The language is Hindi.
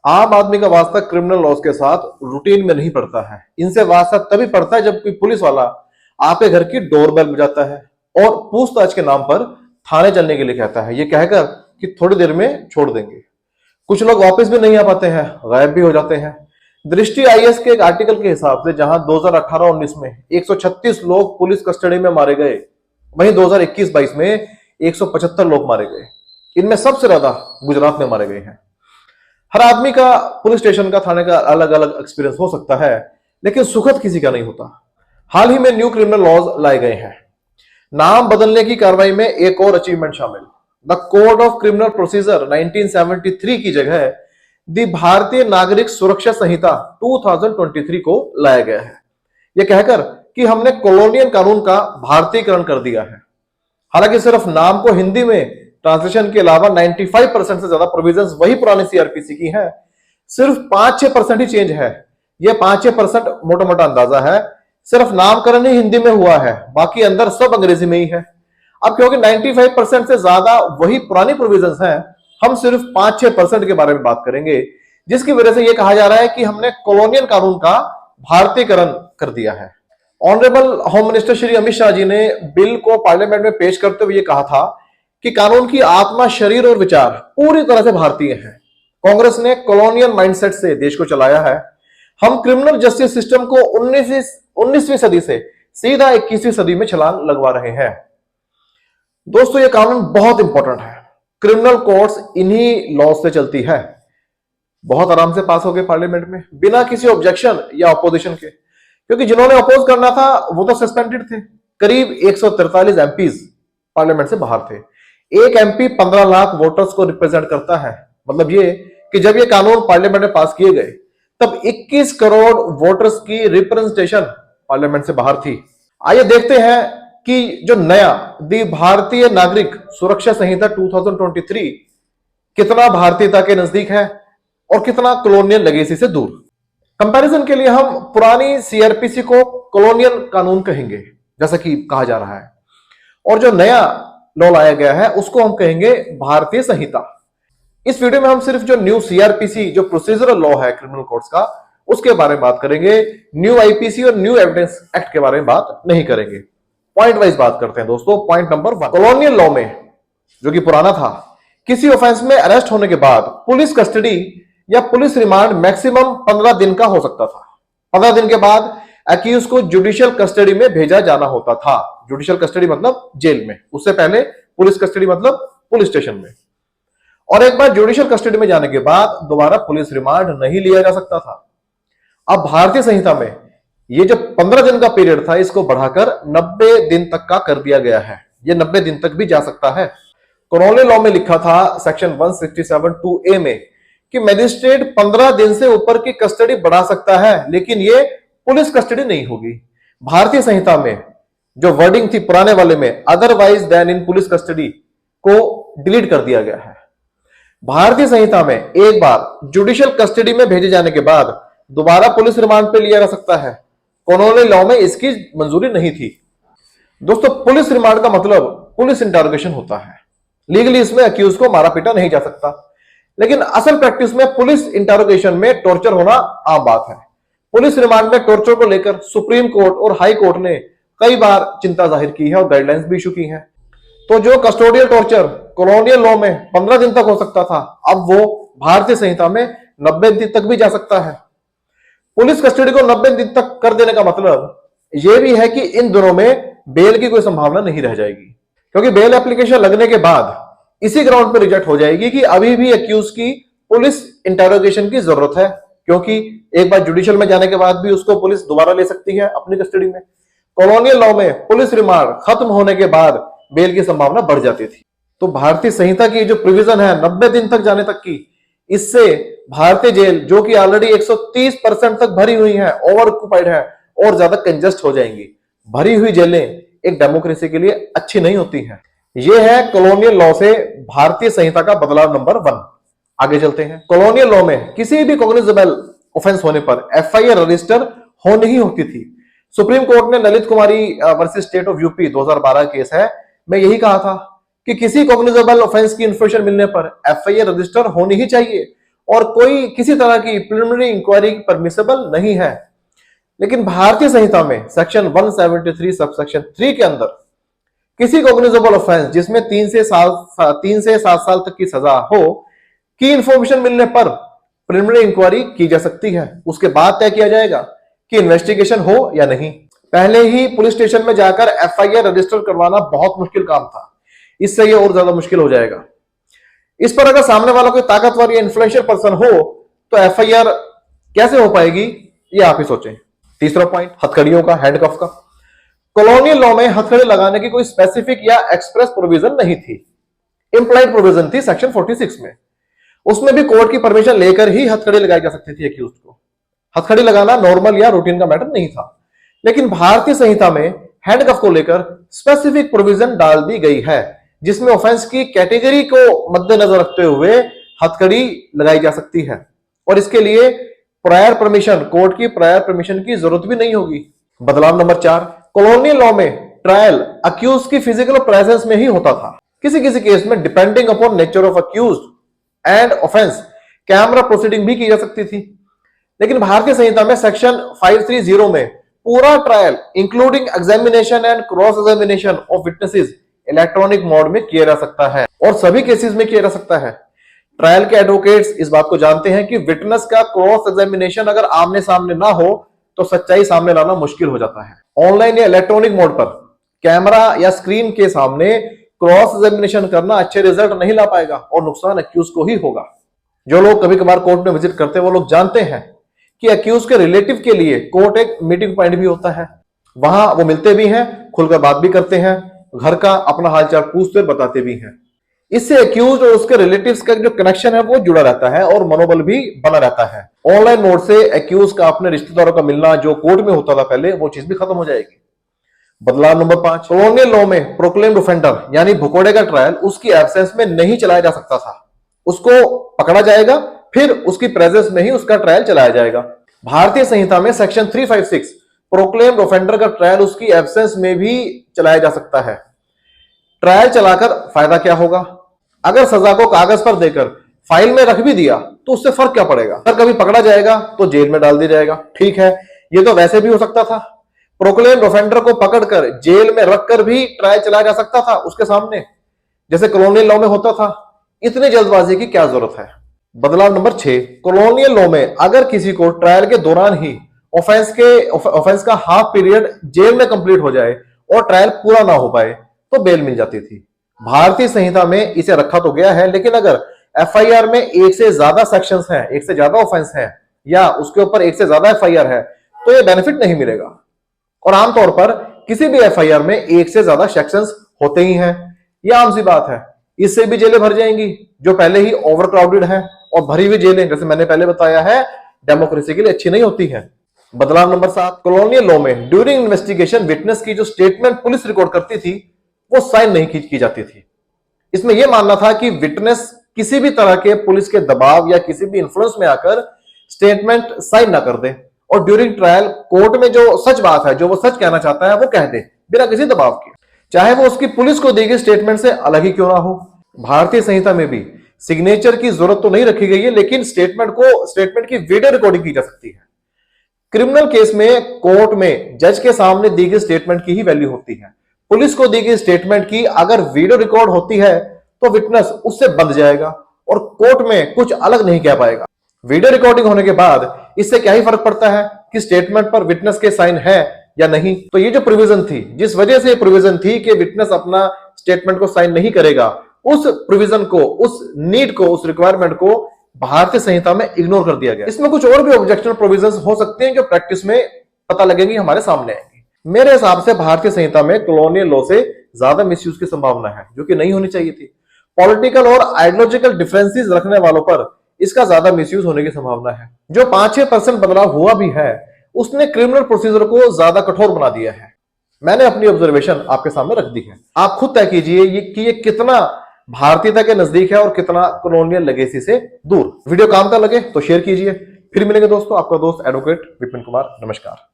आम आदमी का वास्ता क्रिमिनल लॉज के साथ रूटीन में नहीं पड़ता है। इनसे वास्ता तभी पड़ता है जब कोई पुलिस वाला आपके घर की डोरबेल बजाता है और पूछताछ के नाम पर थाने चलने के लिए कहता है, ये कहकर कि थोड़ी देर में छोड़ देंगे। कुछ लोग वापस भी नहीं आ पाते हैं, गायब भी हो जाते हैं। दृष्टि आईएएस के एक आर्टिकल के हिसाब से जहां 2018-19 में 136 लोग पुलिस कस्टडी में मारे गए, वहीं 2021-22 में 175 लोग मारे गए। इनमें सबसे ज्यादा गुजरात में मारे गए हैं। हर आदमी का पुलिस स्टेशन का, थाने का अलग अलग एक्सपीरियंस हो सकता है, लेकिन सुखद किसी का नहीं होता। हाल ही में न्यू क्रिमिनल लॉज लाए गए हैं। नाम बदलने की कार्रवाई में एक और अचीवमेंट शामिल। The code of criminal procedure 1973 की जगह दी भारतीय नागरिक सुरक्षा संहिता 2023 को लाया गया है, यह कहकर कि हमने कॉलोनियल कानून का भारतीयकरण कर दिया है। हालांकि सिर्फ नाम को हिंदी में ट्रांसलेशन के अलावा 95% से ज्यादा प्रोविजंस वही पुरानी सीआरपीसी की है। सिर्फ 5-6% ही चेंज है। यह 5-6% मोटा मोटा अंदाजा है। सिर्फ नामकरण ही हिंदी में हुआ है, बाकी अंदर सब अंग्रेजी में ही है। अब क्योंकि 95% से ज्यादा वही पुरानी प्रोविजंस हैं, हम सिर्फ 5-6% के बारे में बात करेंगे, जिसकी वजह से यह कहा जा रहा है कि हमने कॉलोनियल कानून का भारतीयकरण कर दिया है। Honourable home minister Shri Amit Shah ji ने बिल को पार्लियामेंट में पेश करते हुए कहा था कि कानून की आत्मा, शरीर और विचार पूरी तरह से भारतीय है। कांग्रेस ने कॉलोनियल माइंडसेट से देश को चलाया है। हम क्रिमिनल जस्टिस सिस्टम को 19वीं सदी से सीधा 21वीं सदी में छलांग लगवा रहे हैं। दोस्तों, यह कानून बहुत इंपॉर्टेंट है। क्रिमिनल कोर्ट्स इन्हीं लॉ से चलती है। बहुत आराम से पास हो गए पार्लियामेंट में, बिना किसी ऑब्जेक्शन या अपोजिशन के, क्योंकि जिन्होंने अपोज करना था वो तो सस्पेंडेड थे। करीब 143 एमपीज पार्लियामेंट से बाहर थे। एक एमपी 15 लाख वोटर्स को रिप्रेजेंट करता है। मतलब ये कि जब ये कानून पार्लियामेंट में पास किए गए तब 21 करोड़ वोटर्स की रिप्रेजेंटेशन पार्लियामेंट से बाहर थी। आइए देखते हैं कि जो नया दी भारतीय नागरिक सुरक्षा संहिता 2023 कितना भारतीयता के नजदीक है और कितना कॉलोनियल लेगेसी से दूर। कंपैरिजन के लिए हम पुरानी सीआरपीसी को कॉलोनियल कानून कहेंगे, जैसा कि कहा जा रहा है, और जो नया लॉ लाया गया है उसको हम कहेंगे भारतीय संहिता। इस वीडियो में हम सिर्फ जो न्यू सीआरपीसी, जो प्रोसीजरल लॉ है क्रिमिनल कोर्ट्स का, उसके बारे में बात करेंगे। न्यू आईपीसी और न्यू एविडेंस एक्ट के बारे में बात नहीं करेंगे। पॉइंट वाइज बात करते हैं दोस्तों। पॉइंट नंबर 1, कॉलोनियल लॉ में, जो कि पुराना था, किसी ऑफेंस में अरेस्ट होने के बाद पुलिस कस्टडी या पुलिस रिमांड मैक्सिमम 15 दिन का हो सकता था। 15 दिन के बाद अक्यूज को जुडिशियल कस्टडी में भेजा जाना होता था। जुडिशियल कस्टडी मतलब जेल में, उससे पहले पुलिस कस्टडी मतलब पुलिस स्टेशन में। और एक बार जुडिशियल कस्टडी में जाने के बाद दोबारा पुलिस रिमांड नहीं लिया जा सकता था। अब भारतीय संहिता में ये जो 15 दिन का पीरियड था, इसको बढ़ाकर 90 दिन तक का कर दिया गया है। ये 90 दिन तक भी जा सकता है। कॉलोनियल लॉ में लिखा था सेक्शन 167(2)(a) में कि मजिस्ट्रेट 15 दिन से ऊपर की कस्टडी बढ़ा सकता है, लेकिन ये पुलिस कस्टडी नहीं होगी। भारतीय संहिता में जो वर्डिंग थी पुराने वाले में, otherwise then in police custody, को डिलीट कर दिया गया है। भारतीय संहिता में एक बार जुडिशियल कस्टडी में भेजे जाने के बाद दोबारा पुलिस रिमांड पे लिया जा सकता है। कॉलोनियल लॉ में इसकी मंजूरी नहीं थी। दोस्तों, पुलिस रिमांड का मतलब पुलिस इंटरोगेशन होता है। लीगली इसमें अक्यूज को मारा पीटा नहीं जा सकता, लेकिन असल प्रैक्टिस में पुलिस इंटरोगेशन में टॉर्चर होना आम बात है। पुलिस रिमांड में टॉर्चर को लेकर सुप्रीम कोर्ट और हाई कोर्ट ने कई बार चिंता जाहिर की है और गाइडलाइंस भी इशू की हैं। तो जो कस्टोडियल टॉर्चर कॉलोनियल लॉ में 15 दिन तक हो सकता था, अब वो भारतीय संहिता में 90 दिन तक भी जा सकता है। पुलिस कस्टडी को 90 दिन तक कर देने का मतलब यह भी है कि इन दिनों में बेल की कोई संभावना नहीं रह जाएगी, क्योंकि बेल एप्लीकेशन लगने के बाद इसी ग्राउंड पर रिजेक्ट हो जाएगी कि अभी भी अक्यूज की पुलिस इंटरोगेशन की जरूरत है, क्योंकि एक बार जुडिशियल में जाने के बाद भी उसको पुलिस दोबारा ले सकती है अपनी कस्टडी में। कॉलोनियल लॉ में पुलिस रिमांड खत्म होने के बाद बेल की संभावना बढ़ जाती थी। तो भारतीय संहिता की जो प्रोविजन है 90 दिन तक जाने तक की, इससे भारतीय जेल, जो कि ऑलरेडी 130% तक भरी हुई है, ओवर ऑक्यूपाइड है, और ज्यादा कंजेस्ट हो जाएंगी। भरी हुई जेलें एक डेमोक्रेसी के लिए अच्छी नहीं होती हैं। यह है कॉलोनियल लॉ से भारतीय संहिता का बदलाव नंबर 1। आगे चलते हैं। कॉलोनियल लॉ में किसी भी कॉग्निजेबल ऑफेंस होने पर एफआईआर रजिस्टर होनी ही होती थी। सुप्रीम कोर्ट ने Lalit Kumari versus state of UP 2012 case है, मैं यही कहा था कि किसी कॉग्निजेबल ऑफेंस की इंफॉर्मेशन मिलने पर एफआईआर रजिस्टर होनी ही चाहिए और कोई किसी तरह की प्रिलिमिनरी इंक्वायरी परमिसेबल नहीं है। लेकिन भारतीय संहिता में सेक्शन 173 सबसेक्शन 3 के अंदर किसी कॉग्निजेबल ऑफेंस जिसमें 3 से 7 साल तक की सजा हो की इंफॉर्मेशन मिलने पर प्रिलिमिनरी इंक्वायरी की जा सकती है। उसके बाद तय किया जाएगा कि इन्वेस्टिगेशन हो या नहीं। पहले ही पुलिस स्टेशन में जाकर एफआईआर रजिस्टर करवाना बहुत मुश्किल काम था, इससे ये और ज्यादा मुश्किल हो जाएगा। इस पर अगर सामने वाला कोई ताकतवर या इन्फ्लुएंशियल पर्सन हो तो एफआईआर कैसे हो पाएगी, ये आप ही सोचें। तीसरा पॉइंट, हथकड़ियों का, हैंडकफ का। कॉलोनियल लॉ में हथकड़ी लगाने की कोई स्पेसिफिक या एक्सप्रेस प्रोविजन नहीं थी, इंप्लाइड प्रोविजन थी सेक्शन 46 में। उसमें भी कोर्ट की परमिशन लेकर ही हथकड़ी लगाई जा सकती थी अक्यूज्ड को। हथकड़ी लगाना नॉर्मल या रूटीन का मैटर नहीं था। लेकिन भारतीय संहिता में हैंडकफ को लेकर स्पेसिफिक प्रोविजन डाल दी गई है, जिसमें ऑफेंस की कैटेगरी को मद्देनजर रखते हुए हथकड़ी लगाई जा सकती है और इसके लिए प्रायर परमिशन, कोर्ट की प्रायर परमिशन की जरूरत भी नहीं होगी। बदलाव नंबर 4, कॉलोनियल लॉ में ट्रायल अक्यूज की फिजिकल प्रेजेंस में ही होता था। किसी किसी केस में depending upon nature of accused and offence camera proceeding भी की जा सकती थी। लेकिन भारतीय संहिता में सेक्शन 530 में पूरा trial including examination and cross examination of witnesses electronic mode में किया जा सकता है और सभी केसेस में किया जा सकता है। ट्रायल के एडवोकेट्स इस बात को जानते हैं कि विटनेस का क्रॉस एग्जामिनेशन अगर आमने सामने ना हो तो सच्चाई सामने लाना मुश्किल हो जाता है। ऑनलाइन या इलेक्ट्रॉनिक मोड पर कैमरा या स्क्रीन के सामने क्रॉस एग्जामिनेशन करना अच्छे रिजल्ट नहीं ला पाएगा और नुकसान अक्यूज को ही होगा। जो लोग कभी कभार कोर्ट में विजिट करते हैं वो लोग जानते हैं कि अक्यूज के रिलेटिव के लिए कोर्ट एक मीटिंग पॉइंट भी होता है। वहां वो मिलते भी हैं, खुलकर बात भी करते हैं, घर का अपना हालचाल पूछते बताते भी हैं। इससे अक्यूज और उसके रिलेटिव्स का जो कनेक्शन है वो जुड़ा रहता है और मनोबल भी बना रहता है। ऑनलाइन मोड से अक्यूज का अपने रिश्तेदारों का मिलना जो कोर्ट में होता था पहले, वो चीज भी खत्म हो जाएगी। बदलाव नंबर 5, कॉलोनियल लॉ में प्रोक्लेम्ड ऑफेंडर यानी भगोड़े का ट्रायल उसकी एब्सेंस में नहीं चलाया जा सकता था। उसको पकड़ा जाएगा, फिर उसकी प्रेजेंस में ही उसका ट्रायल चलाया जाएगा। भारतीय संहिता में सेक्शन 356 प्रोक्लेम्ड ऑफेंडर का ट्रायल उसकी एब्सेंस में भी चलाया जा सकता है। ट्रायल चलाकर फायदा क्या होगा? अगर सजा को कागज पर देकर फाइल में रख भी दिया तो उससे फर्क क्या पड़ेगा? अगर कभी पकड़ा जाएगा तो जेल में डाल दिया जाएगा। ठीक है, ये तो वैसे भी हो सकता था। प्रोक्लेम्ड ऑफेंडर को पकड़कर जेल में रखकर भी ट्रायल चलाया जा सकता था उसके सामने, जैसे कॉलोनियल लॉ में होता था। इतनी जल्दबाजी की क्या जरूरत है? बदलाव नंबर 6, कॉलोनियल लॉ में अगर किसी को ट्रायल के दौरान ही ऑफेंस का हाफ पीरियड जेल में कंप्लीट हो जाए और ट्रायल पूरा ना हो पाए तो बेल मिल जाती थी। भारतीय संहिता में इसे रखा तो गया है, लेकिन अगर एफआईआर में एक से ज्यादा सेक्शंस हैं, एक से ज्यादा ऑफेंस है या उसके ऊपर एक से ज्यादा एफआईआर है तो ये बेनिफिट नहीं मिलेगा। और आमतौर पर किसी भी एफआईआर में एक से ज्यादा सेक्शंस होते ही हैं, यह आम सी बात है। इससे भी जेलें भर जाएंगी जो पहले ही ओवर क्राउडेड है, और भरी हुई जेलें जैसे मैंने पहले बताया है डेमोक्रेसी के लिए अच्छी नहीं होती है। बदलाव नंबर 7, कॉलोनियल लॉ में ड्यूरिंग इन्वेस्टिगेशन विटनेस की जो स्टेटमेंट पुलिस रिकॉर्ड करती थी वो साइन नहीं की जाती थी। इसमें यह मानना था कि विटनेस किसी भी तरह के पुलिस के दबाव या किसी भी इंफ्लुएंस में आकर स्टेटमेंट साइन ना कर दे और ड्यूरिंग ट्रायल कोर्ट में जो सच बात है, जो वो सच कहना चाहता है वो कह दे बिना किसी दबाव के, चाहे वो उसकी पुलिस को दी गई स्टेटमेंट से अलग ही क्यों ना हो। भारतीय संहिता में भी सिग्नेचर की जरूरत तो नहीं रखी गई है, लेकिन स्टेटमेंट की वीडियो रिकॉर्डिंग की जा सकती है। क्रिमिनल केस में कोर्ट में जज के सामने दी गई स्टेटमेंट की ही वैल्यू होती है। पुलिस को दी गई स्टेटमेंट की अगर वीडियो रिकॉर्ड होती है तो विटनेस उससे बंध जाएगा और कोर्ट में कुछ अलग नहीं कह पाएगा। वीडियो रिकॉर्डिंग होने के बाद इससे क्या ही फर्क पड़ता है कि स्टेटमेंट पर विटनेस के साइन है या नहीं। तो ये जो प्रोविजन थी, जिस वजह से प्रोविजन थी कि विटनेस अपना स्टेटमेंट को साइन नहीं करेगा, उस प्रोविजन को, उस नीड को, उस रिक्वायरमेंट को भारतीय संहिता में इग्नोर कर दिया गया। इसमें कुछ और भी ऑब्जेक्शनल प्रोविजंस हो सकते हैं जो प्रैक्टिस में पता लगेंगी, हमारे सामने आएंगी। मेरे हिसाब से भारतीय संहिता में कॉलोनियल लॉ से ज्यादा मिसयूज की संभावना है, जो कि नहीं होनी चाहिए थी। पॉलिटिकल और आइडियोलॉजिकल डिफरेंसेस रखने वालों पर इसका ज्यादा मिसयूज होने की संभावना है। जो 5-6% बदलाव हुआ भी है उसने क्रिमिनल प्रोसीजर को ज्यादा कठोर बना दिया है। मैंने अपनी ऑब्जर्वेशन आपके सामने रख दी है, आप खुद तय कीजिए कि ये कितना भारतीयता के नजदीक है और कितना कॉलोनियल लेगेसी से दूर। वीडियो काम का लगे तो शेयर कीजिए। फिर मिलेंगे दोस्तों, आपका दोस्त एडवोकेट विपिन कुमार। नमस्कार।